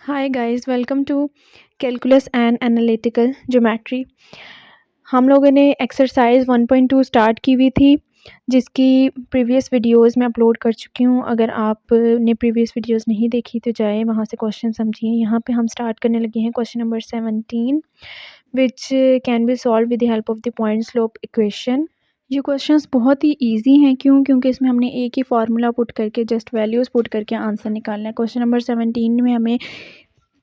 Hi guys, welcome to calculus and analytical geometry. हम लोगों ने एक्सरसाइज 1.2 स्टार्ट की हुई थी, जिसकी प्रीवियस वीडियोस मैं अपलोड कर चुकी हूँ। अगर आपने प्रीवियस वीडियोस नहीं देखी तो जाएं, वहाँ से क्वेश्चन समझिए। यहाँ पे हम स्टार्ट करने लगे हैं question number 17, which can be solve with the help of the point slope equation. ये क्वेश्चंस बहुत ही इजी हैं। क्योंकि इसमें हमने एक ही फार्मूला पुट करके जस्ट वैल्यूज़ पुट करके आंसर निकालना है। क्वेश्चन नंबर 17 में हमें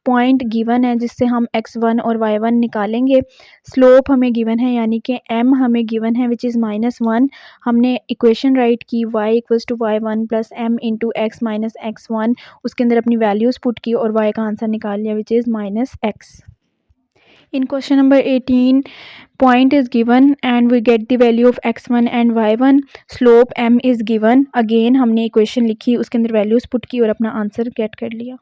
पॉइंट गिवन है जिससे हम x1 और y1 निकालेंगे। स्लोप हमें गिवन है, यानी कि m हमें गिवन है विच इज़ -1। हमने इक्वेशन राइट की y equals to y1 plus m into x minus x1। उसके अंदर अपनी वैल्यूज़ पुट की और y का आंसर निकाल लिया which is -x। In question number 18, point is given and we get the value of x1 and y1. Slope m is given. Again हमने equation लिखी, उसके अंदर वैल्यूज़ पुट की और अपना आंसर गेट कर लिया।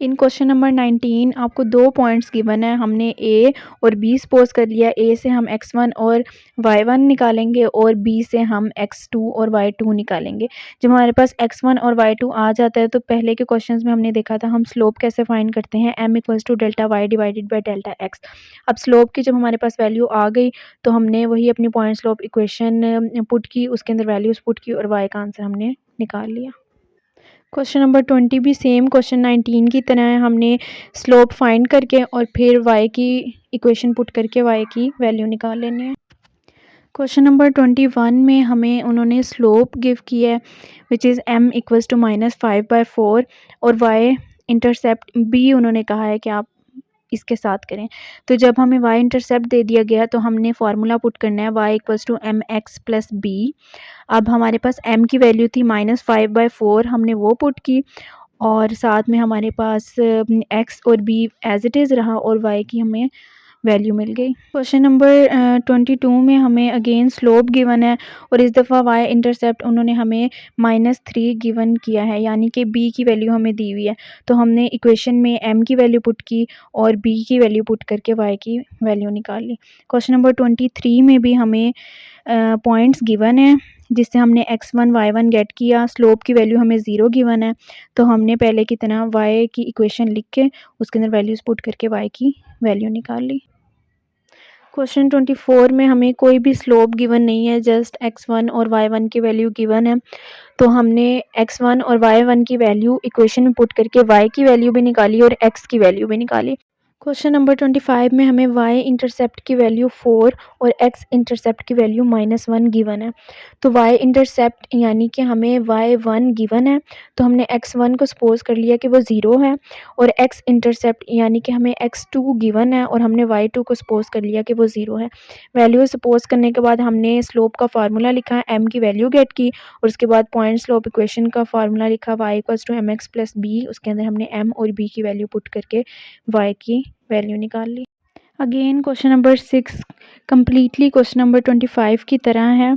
इन क्वेश्चन नंबर 19 आपको दो पॉइंट्स गिवन है। हमने ए और बी सपोज कर लिया। ए से हम x1 और y1 निकालेंगे और बी से हम x2 और y2 निकालेंगे। जब हमारे पास x1 और y2 आ जाता है तो पहले के क्वेश्चंस में हमने देखा था हम स्लोप कैसे फाइंड करते हैं, m equals to delta y divided by delta x। अब स्लोप की जब हमारे पास वैल्यू आ गई तो हमने वही अपनी पॉइंट स्लोप इक्वेशन पुट की, उसके अंदर वैल्यूज़ पुट की और y का आंसर हमने निकाल लिया। क्वेश्चन नंबर 20 भी सेम क्वेश्चन 19 की तरह है। हमने स्लोप फाइंड करके और फिर y की इक्वेशन पुट करके y की वैल्यू निकाल लेनी है। क्वेश्चन नंबर 21 में हमें उन्होंने स्लोप गिव किया है which is m equals to -5/4 और y इंटरसेप्ट b उन्होंने कहा है कि आप इसके साथ करें। तो जब हमें y इंटरसेप्ट दे दिया गया तो हमने फार्मूला पुट करना है y equals to mx plus b। अब हमारे पास m की वैल्यू थी -5/4, हमने वो पुट की और साथ में हमारे पास x और b एज इट इज़ रहा और y की हमें वैल्यू मिल गई। क्वेश्चन नंबर 22 में हमें अगेन स्लोप गिवन है और इस दफ़ा y इंटरसेप्ट उन्होंने हमें -3 गिवन किया है, यानी कि b की वैल्यू हमें दी हुई है। तो हमने इक्वेशन में m की वैल्यू पुट की और b की वैल्यू पुट करके y की वैल्यू निकाल ली। क्वेश्चन नंबर 23 में भी हमें पॉइंट्स गिवन है जिससे हमने x1 y1 गेट किया। स्लोप की वैल्यू हमें 0 गिवन है तो हमने पहले की तरह y की इक्वेशन लिख के उसके अंदर वैल्यूज़ पुट करके y की वैल्यू निकाल ली। क्वेश्चन 24 में हमें कोई भी स्लोप गिवन नहीं है, जस्ट x1 और y1 की वैल्यू गिवन है। तो हमने x1 और y1 की वैल्यू इक्वेशन में पुट करके y की वैल्यू भी निकाली और x की वैल्यू भी निकाली। क्वेश्चन नंबर 25 में हमें y इंटरसेप्ट की वैल्यू 4 और x इंटरसेप्ट की वैल्यू -1 गिवन है। तो y इंटरसेप्ट यानी कि हमें y1 गिवन है तो हमने x1 को सपोज कर लिया कि वो 0 है और x इंटरसेप्ट यानी कि हमें x2 गिवन है और हमने y2 को सपोज कर लिया कि वो 0 है। वैल्यू सपोज करने के बाद हमने स्लोप का फार्मूला लिखा है, m की वैल्यू गेट की और उसके बाद पॉइंट स्लोप इक्वेशन का फार्मूला लिखा y equals to mx plus b। उसके अंदर हमने m और b की वैल्यू पुट करके y की वैल्यू निकाल ली। Again question number 6 completely question number 25 की तरह है,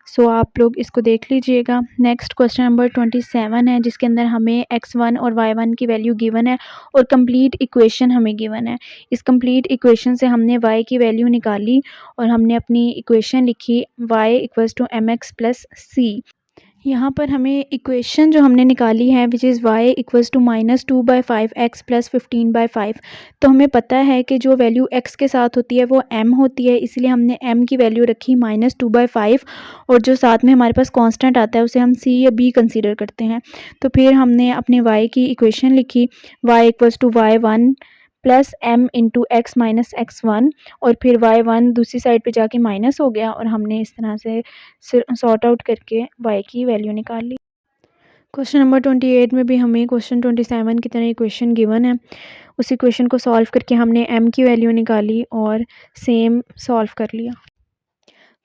सो आप लोग इसको देख लीजिएगा। नेक्स्ट क्वेश्चन नंबर 27 है जिसके अंदर हमें x1 और y1 की वैल्यू गिवन है और कंप्लीट इक्वेशन हमें गिवन है। इस कंप्लीट इक्वेशन से हमने y की वैल्यू निकाली और हमने अपनी इक्वेशन लिखी y equals to mx plus c। यहाँ पर हमें इक्वेशन जो हमने निकाली है which is y equals to -2/5x plus 15/5। तो हमें पता है कि जो वैल्यू x के साथ होती है वो m होती है, इसलिए हमने m की वैल्यू रखी -2/5 और जो साथ में हमारे पास कांस्टेंट आता है उसे हम c या b कंसीडर करते हैं। तो फिर हमने अपने y की इक्वेशन लिखी y equals to y1 plus m into x minus x1 और फिर y1 दूसरी साइड पे जाके माइनस हो गया और हमने इस तरह से सॉर्ट आउट करके y की वैल्यू निकाल ली। क्वेश्चन नंबर 28 में भी हमें क्वेश्चन 27 की तरह इक्वेशन गिवन है। उस इक्वेशन को सॉल्व करके हमने m की वैल्यू निकाली और सेम सॉल्व कर लिया।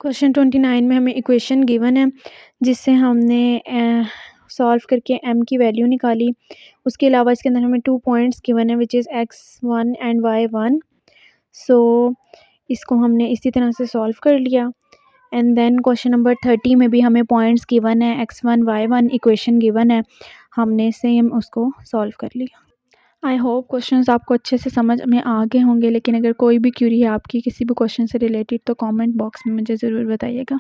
क्वेश्चन 29 में हमें इक्वेशन गिवन है जिससे हमने सॉल्व करके m की वैल्यू निकाली। उसके अलावा इसके अंदर हमें 2 पॉइंट्स गिवन है which is x1 and y1। सो इसको हमने इसी तरह से सॉल्व कर लिया। एंड देन क्वेश्चन नंबर 30 में भी हमें पॉइंट्स गिवन है, x1 y1 इक्वेशन गिवन है, हमने सेम उसको सॉल्व कर लिया। आई होप क्वेश्चंस आपको अच्छे से समझ में आ गए होंगे, लेकिन अगर कोई भी क्यूरी है आपकी किसी भी क्वेश्चन से रिलेटेड तो कमेंट बॉक्स में मुझे ज़रूर बताइएगा।